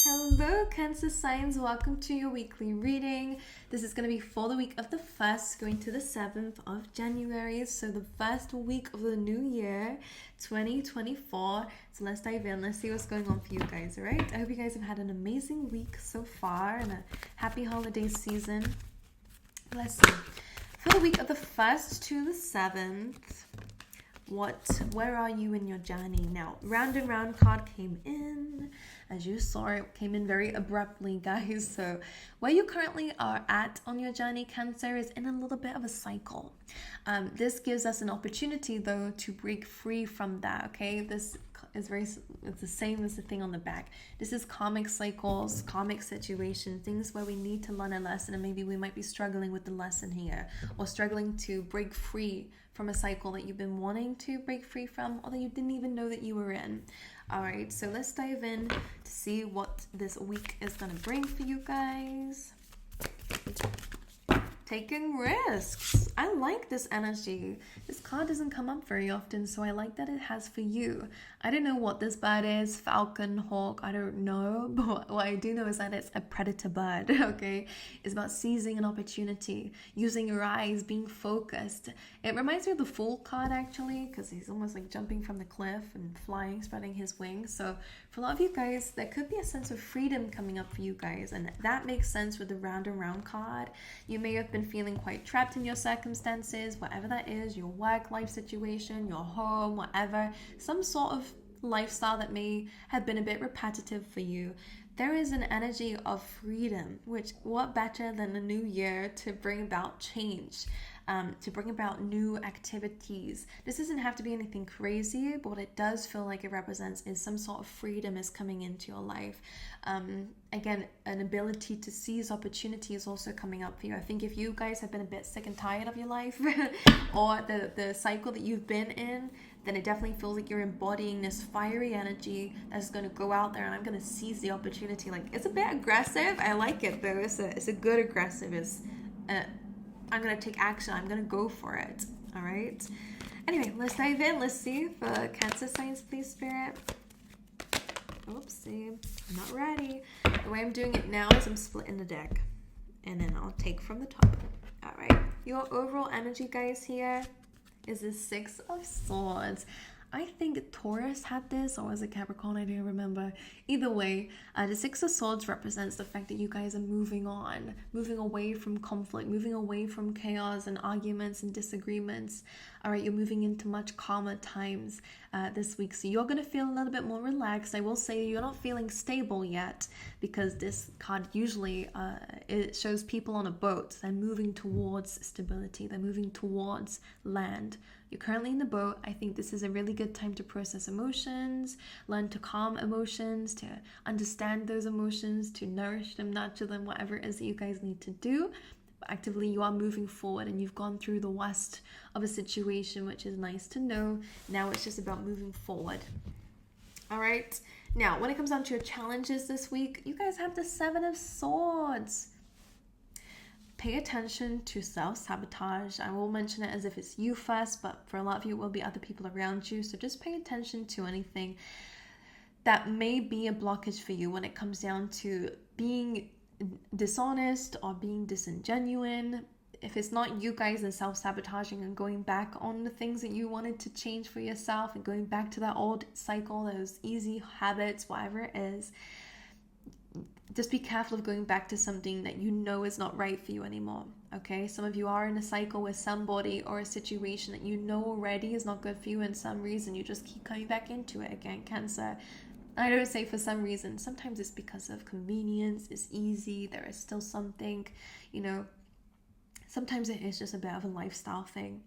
Hello, Cancer signs. Welcome to your weekly reading. This is going to be for the week of the 1st going to the 7th of January. So the first week of the new year, 2024. So let's dive in. Let's see what's going on for you guys, all right? I hope you guys have had an amazing week so far and a happy holiday season. Let's see. For the week of the 1st to the 7th, where are you in your journey now? Round and round card came in. As you saw, it came in very abruptly, guys. So where you currently are at on your journey, Cancer, is in a little bit of a cycle. This gives us an opportunity, though, to break free from that, okay? This is it's the same as the thing on the back. This is karmic cycles, karmic situations, things where we need to learn a lesson, and maybe we might be struggling with the lesson here, or struggling to break free from a cycle that you've been wanting to break free from, or that you didn't even know that you were in. All right, so let's dive in to see what this week is going to bring for you guys. Taking risks. I like this energy. This card doesn't come up very often, so I like that it has for you. I don't know what this bird is, falcon, hawk, I don't know, but what I do know is that it's a predator bird, okay? It's about seizing an opportunity, using your eyes, being focused. It reminds me of the Fool card, actually, because he's almost like jumping from the cliff and flying, spreading his wings. So for a lot of you guys, there could be a sense of freedom coming up for you guys, and that makes sense with the round and round card. You may have been feeling quite trapped in your circumstances, whatever that is, your work life situation, your home, whatever, some sort of lifestyle that may have been a bit repetitive for you. There is an energy of freedom, which what better than a new year to bring about change, to bring about new activities. This doesn't have to be anything crazy, but what it does feel like it represents is some sort of freedom is coming into your life. Again, an ability to seize opportunity is also coming up for you. I think if you guys have been a bit sick and tired of your life or the cycle that you've been in, then it definitely feels like you're embodying this fiery energy that's going to go out there and I'm going to seize the opportunity. Like, it's a bit aggressive. I like it though. It's a good aggressive. I'm going to take action. I'm going to go for it. All right. Anyway, let's dive in. Let's see for Cancer signs, please, Spirit. Oopsie, I'm not ready. The way I'm doing it now is I'm splitting the deck and then I'll take from the top. All right. Your overall energy, guys, here is the 6 of Swords. I think Taurus had this, or was it Capricorn? I don't remember. Either way, the 6 of Swords represents the fact that you guys are moving on, moving away from conflict, moving away from chaos and arguments and disagreements. All right, you're moving into much calmer times this week. So you're going to feel a little bit more relaxed. I will say you're not feeling stable yet, because this card usually it shows people on a boat. They're moving towards stability. They're moving towards land. You're currently in the boat. I think this is a really good time to process emotions, learn to calm emotions, to understand those emotions, to nourish them, nurture them, whatever it is that you guys need to do. But actively, you are moving forward and you've gone through the worst of a situation, which is nice to know. Now it's just about moving forward. All right. Now, when it comes down to your challenges this week, you guys have the 7 of Swords. Pay attention to self-sabotage. I will mention it as if it's you first, but for a lot of you, it will be other people around you. So just pay attention to anything that may be a blockage for you when it comes down to being dishonest or being disingenuous. If it's not you guys and self-sabotaging and going back on the things that you wanted to change for yourself and going back to that old cycle, those easy habits, whatever it is, just be careful of going back to something that you know is not right for you anymore, okay? Some of you are in a cycle with somebody or a situation that you know already is not good for you, and some reason you just keep coming back into it again, Cancer. I don't say for some reason. Sometimes it's because of convenience, it's easy, there is still something, sometimes it is just a bit of a lifestyle thing.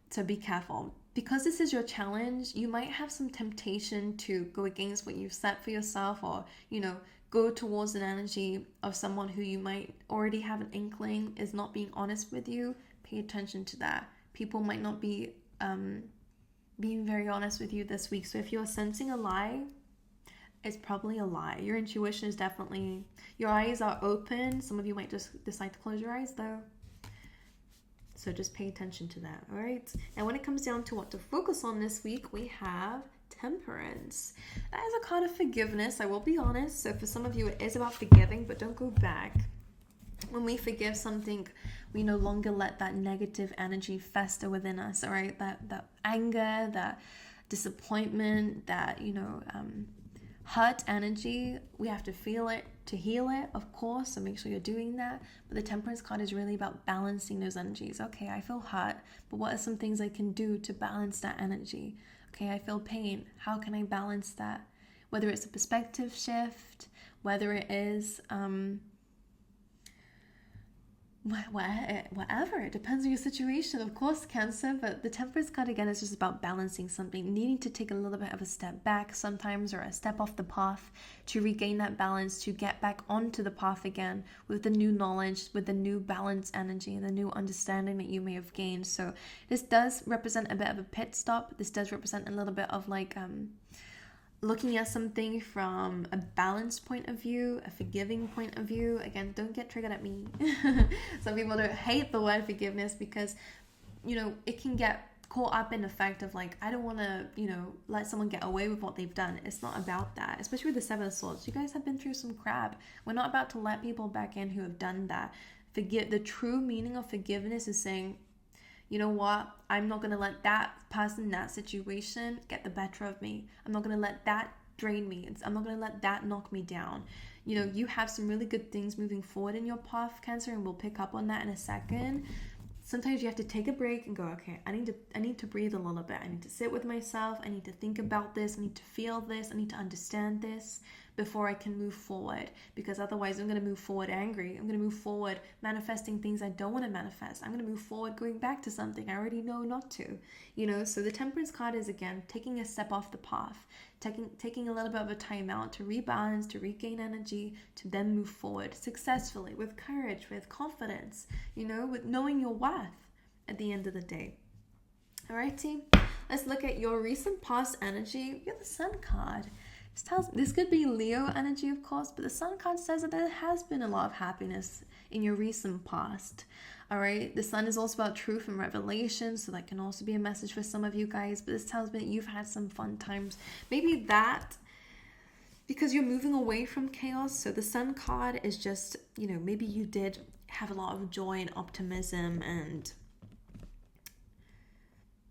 So be careful. Because this is your challenge, you might have some temptation to go against what you've set for yourself, or, go towards an energy of someone who you might already have an inkling is not being honest with you. Pay attention to that. People might not be being very honest with you this week. So if you're sensing a lie, it's probably a lie. Your intuition is definitely, your eyes are open. Some of you might just decide to close your eyes though. So just pay attention to that, all right? Now when it comes down to what to focus on this week, we have Temperance. That is a card of forgiveness, I will be honest. So for some of you, it is about forgiving, but don't go back. When we forgive something, we no longer let that negative energy fester within us, all right? That anger, that disappointment, that, hurt energy, we have to feel it to heal it, of course, so make sure you're doing that. But the Temperance card is really about balancing those energies. Okay, I feel hurt, but what are some things I can do to balance that energy? Okay, I feel pain. How can I balance that? Whether it's a perspective shift, whether it is whatever, it depends on your situation, of course, Cancer. But the Temperance card, again, is just about balancing something, needing to take a little bit of a step back sometimes, or a step off the path to regain that balance, to get back onto the path again with the new knowledge, with the new balance energy, the new understanding that you may have gained. So this does represent a bit of a pit stop. This does represent a little bit of like looking at something from a balanced point of view, a forgiving point of view. Again, don't get triggered at me. Some people don't hate the word forgiveness because, it can get caught up in the fact of like, I don't want to, let someone get away with what they've done. It's not about that, especially with the Seven of Swords. You guys have been through some crap. We're not about to let people back in who have done that. The true meaning of forgiveness is saying, you know what? I'm not going to let that person, that situation get the better of me. I'm not going to let that drain me. I'm not going to let that knock me down. You have some really good things moving forward in your path, Cancer, and we'll pick up on that in a second. Sometimes you have to take a break and go, okay, I need to breathe a little bit. I need to sit with myself. I need to think about this. I need to feel this. I need to understand this before I can move forward, because otherwise I'm going to move forward angry. I'm going to move forward manifesting things I don't want to manifest. I'm going to move forward going back to something I already know not to, So the Temperance card is, again, taking a step off the path, taking a little bit of a time out to rebalance, to regain energy, to then move forward successfully with courage, with confidence, with knowing your worth at the end of the day. Alrighty, let's look at your recent past energy. You have the Sun card. This could be Leo energy, of course, but the Sun card says that there has been a lot of happiness in your recent past. All right, the Sun is also about truth and revelation, so that can also be a message for some of you guys. But this tells me that you've had some fun times. Maybe that because you're moving away from chaos. So the Sun card is just, maybe you did have a lot of joy and optimism, and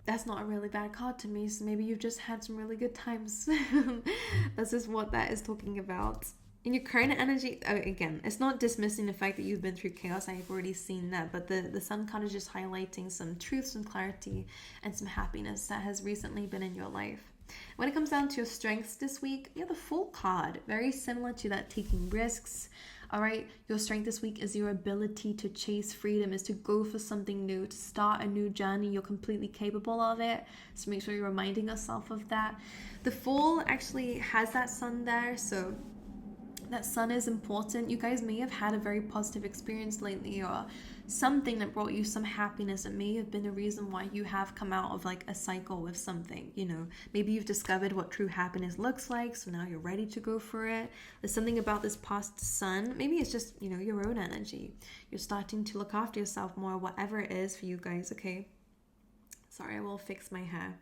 that's not a really bad card to me. So maybe you've just had some really good times. That's just what that is talking about. In your current energy, again, it's not dismissing the fact that you've been through chaos. I've already seen that. But the Sun card is just highlighting some truth, some clarity, and some happiness that has recently been in your life. When it comes down to your strengths this week, you have the Fool card. Very similar to that, taking risks. All right, your strength this week is your ability to chase freedom, is to go for something new, to start a new journey. You're completely capable of it. So make sure you're reminding yourself of that. The Fool actually has that Sun there, so that Sun is important. You guys may have had a very positive experience lately, or something that brought you some happiness. It may have been a reason why you have come out of like a cycle with something, maybe you've discovered what true happiness looks like, so now you're ready to go for it. There's something about this past Sun. Maybe it's just, your own energy. You're starting to look after yourself more, whatever it is for you guys. Okay, sorry, I will fix my hair.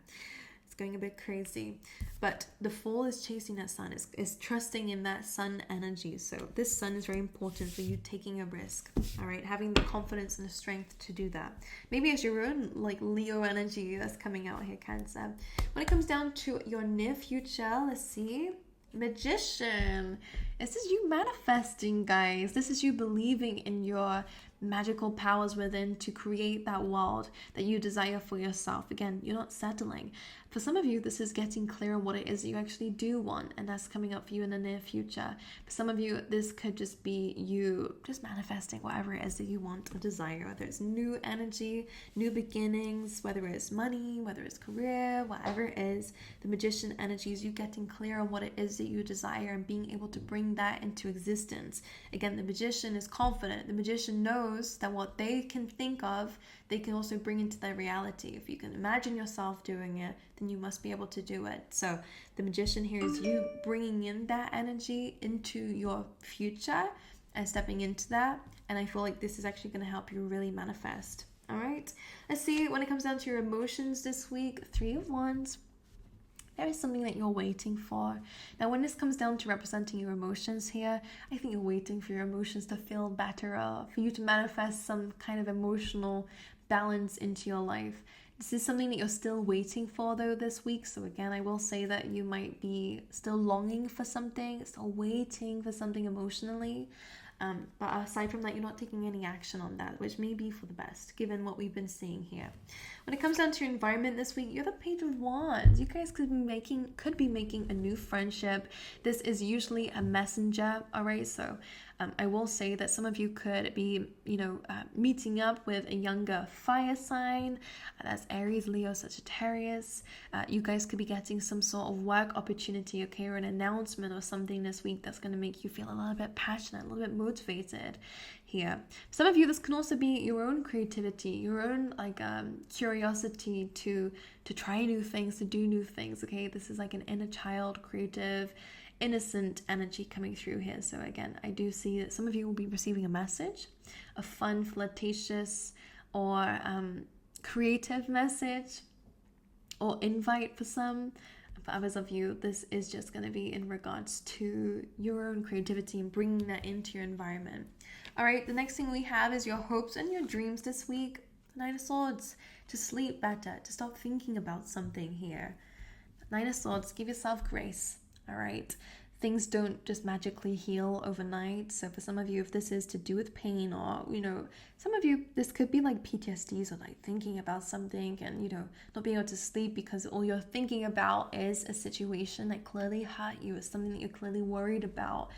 Going a bit crazy, but the Fool is chasing that Sun, is trusting in that Sun energy. So this Sun is very important for you taking a risk, all right, having the confidence and the strength to do that. Maybe it's your own like Leo energy that's coming out here, Cancer. When it comes down to your near future, let's see. Magician. This is you manifesting, guys. This is you believing in your magical powers within to create that world that you desire for yourself. Again, you're not settling. For some of you, this is getting clear on what it is that you actually do want, and that's coming up for you in the near future. For some of you, this could just be you just manifesting whatever it is that you want or desire, whether it's new energy, new beginnings, whether it's money, whether it's career, whatever it is. The Magician energy is you getting clear on what it is that you desire and being able to bring that into existence. Again, the Magician is confident. The Magician knows that what they can think of, they can also bring into their reality. If you can imagine yourself doing it, then you must be able to do it. So the Magician here is you bringing in that energy into your future and stepping into that. And I feel like this is actually going to help you really manifest. All right, let's see when it comes down to your emotions this week. 3 of Wands. There is something that you're waiting for. Now, when this comes down to representing your emotions here, I think you're waiting for your emotions to feel better, for you to manifest some kind of emotional balance into your life. This is something that you're still waiting for though this week. So again, I will say that you might be still longing for something, still waiting for something emotionally. But aside from that, you're not taking any action on that, which may be for the best, given what we've been seeing here. When it comes down to your environment this week, you're the Page of Wands. You guys could be making a new friendship. This is usually a messenger, all right? So I will say that some of you could be, meeting up with a younger fire sign. That's Aries, Leo, Sagittarius. You guys could be getting some sort of work opportunity, okay, or an announcement or something this week that's going to make you feel a little bit passionate, a little bit motivated here. Some of you, this can also be your own creativity, your own curiosity to try new things, to do new things, okay? This is like an inner child, creative, innocent energy coming through here. So again, I do see that some of you will be receiving a message, a fun, flirtatious, or creative message or invite for some. For others of you, this is just going to be in regards to your own creativity and bringing that into your environment. All right, the next thing we have is your hopes and your dreams this week. Nine of Swords, to sleep better, to stop thinking about something here. Nine of Swords, give yourself grace. All right, things don't just magically heal overnight. So for some of you, if this is to do with pain, or some of you, this could be like PTSD, so like thinking about something and not being able to sleep because all you're thinking about is a situation that clearly hurt you, is something that you're clearly worried about.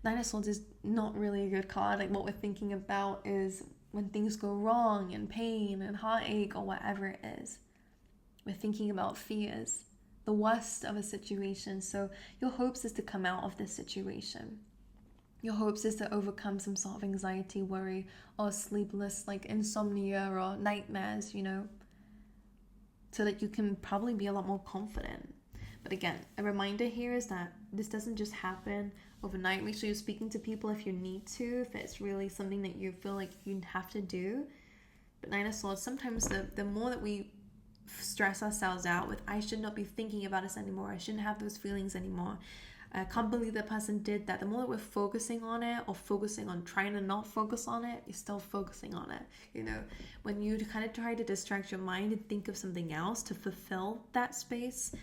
Nine of Swords is not really a good card. Like what we're thinking about is when things go wrong and pain and heartache or whatever it is. We're thinking about fears, the worst of a situation. So your hopes is to come out of this situation. Your hopes is to overcome some sort of anxiety, worry, or sleepless, like insomnia or nightmares, so that you can probably be a lot more confident. But again, a reminder here is that this doesn't just happen overnight. Make sure you're speaking to people if you need to, if it's really something that you feel like you have to do. But Nine of Swords, sometimes the more that we stress ourselves out with, I should not be thinking about this anymore, I shouldn't have those feelings anymore, I can't believe that person did that, the more that we're focusing on it or focusing on trying to not focus on it, you're still focusing on it. When you kind of try to distract your mind and think of something else to fulfill that space,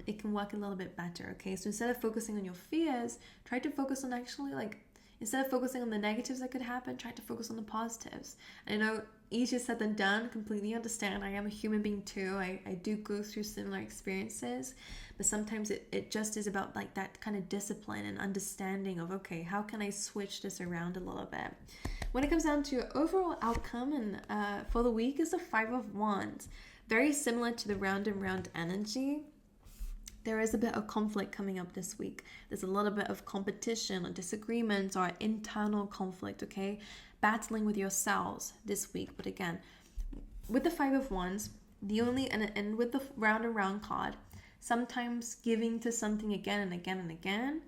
it can work a little bit better, okay? So instead of focusing on your fears, try to focus on actually instead of focusing on the negatives that could happen, try to focus on the positives. I know easier said than done, completely understand. I am a human being too. I do go through similar experiences, but sometimes it just is about like that kind of discipline and understanding of, okay, how can I switch this around a little bit? When it comes down to your overall outcome and for the week is the Five of Wands. Very similar to the round and round energy. There is a bit of conflict coming up this week. There's a little bit of competition or disagreements or internal conflict, okay? Battling with yourselves this week. But again, with the Five of Wands, and with the round and round card, sometimes giving to something again and again and again,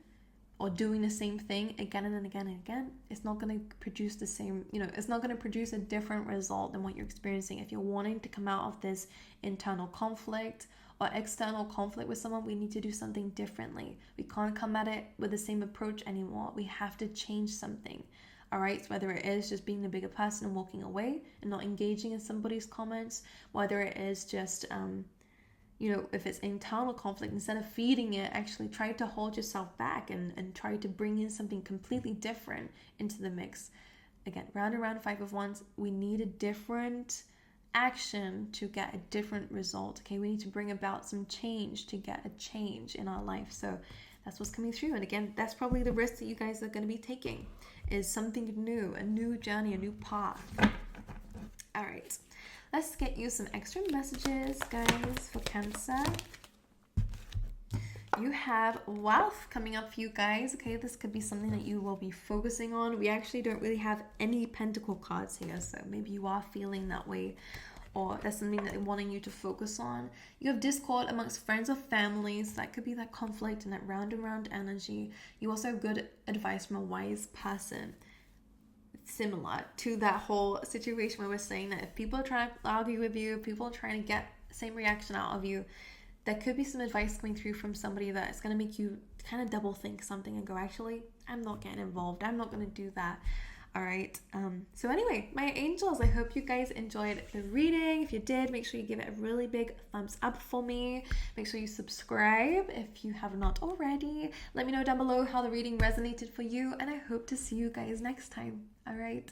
or doing the same thing again and again and again, it's not going to produce the same, it's not going to produce a different result than what you're experiencing. If you're wanting to come out of this internal conflict or external conflict with someone, we need to do something differently. We can't come at it with the same approach anymore. We have to change something. All right, so whether it is just being the bigger person and walking away and not engaging in somebody's comments, whether it is just, if it's internal conflict, instead of feeding it, actually try to hold yourself back and try to bring in something completely different into the mix. Again, round and round, Five of Wands, we need a different action to get a different result, okay? We need to bring about some change to get a change in our life. So that's what's coming through. And again, that's probably the risk that you guys are going to be taking, is something new, a new journey, a new path. All right, let's get you some extra messages, guys, for Cancer. You have wealth coming up for you guys, okay? This could be something that you will be focusing on. We actually don't really have any pentacle cards here, so maybe you are feeling that way, or that's something that they're wanting you to focus on. You have discord amongst friends or families. That could be that conflict and that round and round energy. You also have good advice from a wise person. Similar to that whole situation where we're saying that if people are trying to argue with you, people are trying to get the same reaction out of you, there could be some advice coming through from somebody that is going to make you kind of double think something and go, actually, I'm not getting involved. I'm not going to do that. All right. So anyway, my angels, I hope you guys enjoyed the reading. If you did, make sure you give it a really big thumbs up for me. Make sure you subscribe if you have not already. Let me know down below how the reading resonated for you, and I hope to see you guys next time. All right.